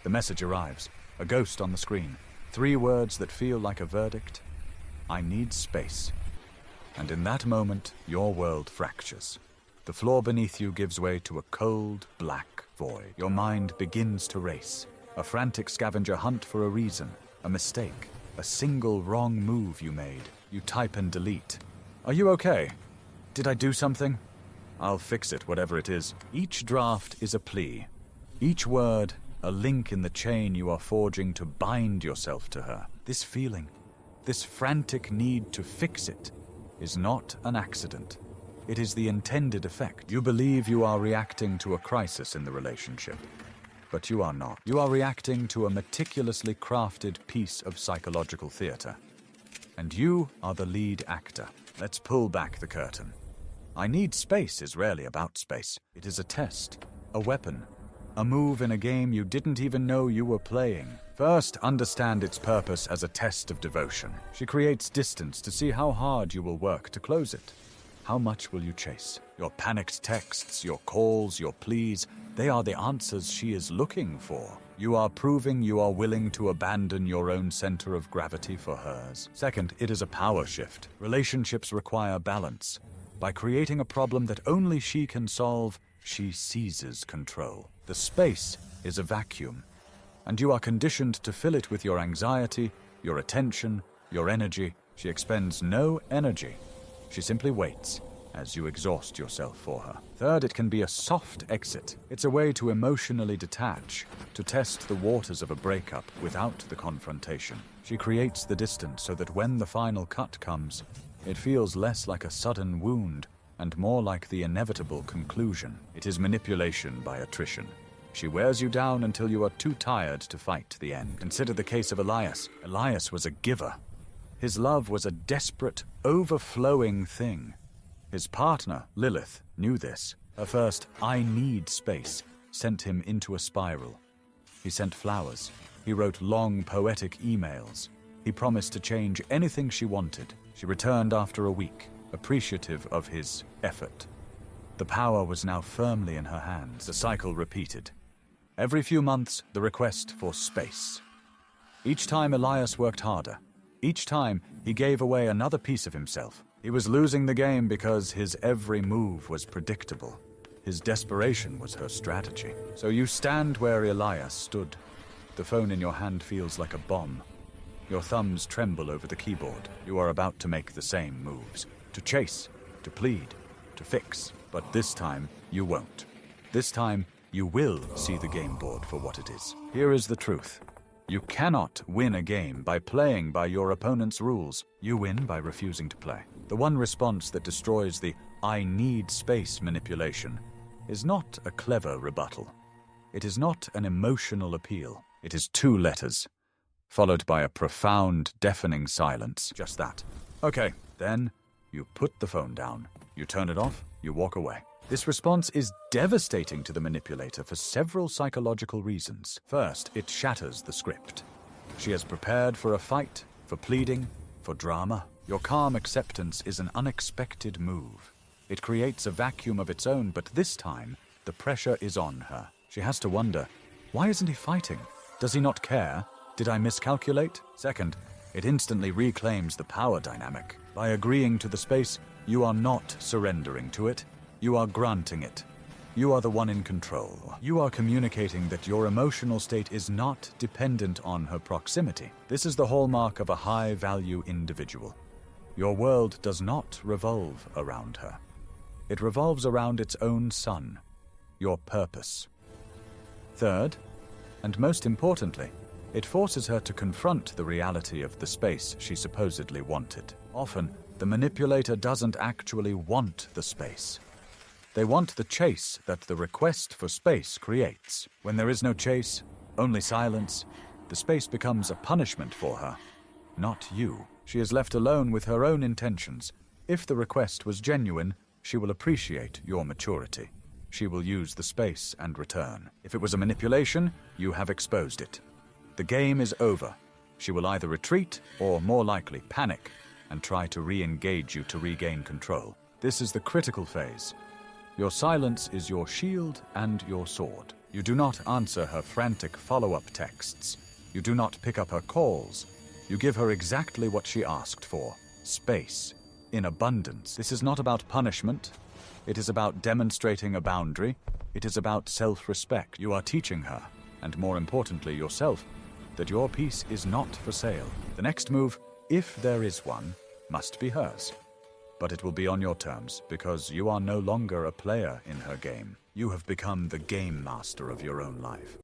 The message arrives, a ghost on the screen. 3 words that feel like a verdict. I need space. And in that moment, your world fractures. The floor beneath you gives way to a cold, black void. Your mind begins to race. A frantic scavenger hunt for a reason, a mistake, a single wrong move you made. You type and delete. Are you okay? Did I do something? I'll fix it, whatever it is. Each draft is a plea. Each word, a link in the chain you are forging to bind yourself to her. This feeling, this frantic need to fix it, is not an accident. It is the intended effect. You believe you are reacting to a crisis in the relationship, but you are not. You are reacting to a meticulously crafted piece of psychological theater. And you are the lead actor. Let's pull back the curtain. I need space is rarely about space. It is a test, a weapon, a move in a game you didn't even know you were playing. First, understand its purpose as a test of devotion. She creates distance to see how hard you will work to close it. How much will you chase? Your panicked texts, your calls, your pleas, they are the answers she is looking for. You are proving you are willing to abandon your own center of gravity for hers. Second, it is a power shift. Relationships require balance. By creating a problem that only she can solve, she seizes control. The space is a vacuum, and you are conditioned to fill it with your anxiety, your attention, your energy. She expends no energy. She simply waits as you exhaust yourself for her. Third, it can be a soft exit. It's a way to emotionally detach, to test the waters of a breakup without the confrontation. She creates the distance so that when the final cut comes, it feels less like a sudden wound and more like the inevitable conclusion. It is manipulation by attrition. She wears you down until you are too tired to fight to the end. Consider the case of Elias. Elias was a giver. His love was a desperate, overflowing thing. His partner, Lilith, knew this. Her first "I need space" sent him into a spiral. He sent flowers. He wrote long, poetic emails. He promised to change anything she wanted. She returned after a week, appreciative of his effort. The power was now firmly in her hands. The cycle repeated. Every few months, the request for space. Each time Elias worked harder. Each time, he gave away another piece of himself. He was losing the game because his every move was predictable. His desperation was her strategy. So you stand where Elias stood. The phone in your hand feels like a bomb. Your thumbs tremble over the keyboard. You are about to make the same moves. To chase, to plead, to fix. But this time, you won't. This time, you will see the game board for what it is. Here is the truth. You cannot win a game by playing by your opponent's rules. You win by refusing to play. The one response that destroys the "I need space" manipulation is not a clever rebuttal. It is not an emotional appeal. It is 2 letters, followed by a profound, deafening silence. Just that. Okay, then you put the phone down. You turn it off, you walk away. This response is devastating to the manipulator for several psychological reasons. First, it shatters the script. She has prepared for a fight, for pleading, for drama. Your calm acceptance is an unexpected move. It creates a vacuum of its own, but this time, the pressure is on her. She has to wonder, why isn't he fighting? Does he not care? Did I miscalculate? Second, it instantly reclaims the power dynamic. By agreeing to the space, you are not surrendering to it. You are granting it. You are the one in control. You are communicating that your emotional state is not dependent on her proximity. This is the hallmark of a high-value individual. Your world does not revolve around her. It revolves around its own sun, your purpose. Third, and most importantly, it forces her to confront the reality of the space she supposedly wanted. Often, the manipulator doesn't actually want the space. They want the chase that the request for space creates. When there is no chase, only silence, the space becomes a punishment for her, not you. She is left alone with her own intentions. If the request was genuine, she will appreciate your maturity. She will use the space and return. If it was a manipulation, you have exposed it. The game is over. She will either retreat or, more likely, panic and try to re-engage you to regain control. This is the critical phase. Your silence is your shield and your sword. You do not answer her frantic follow-up texts. You do not pick up her calls. You give her exactly what she asked for: space, in abundance. This is not about punishment. It is about demonstrating a boundary. It is about self-respect. You are teaching her, and more importantly yourself, that your peace is not for sale. The next move, if there is one, must be hers. But it will be on your terms, because you are no longer a player in her game. You have become the game master of your own life.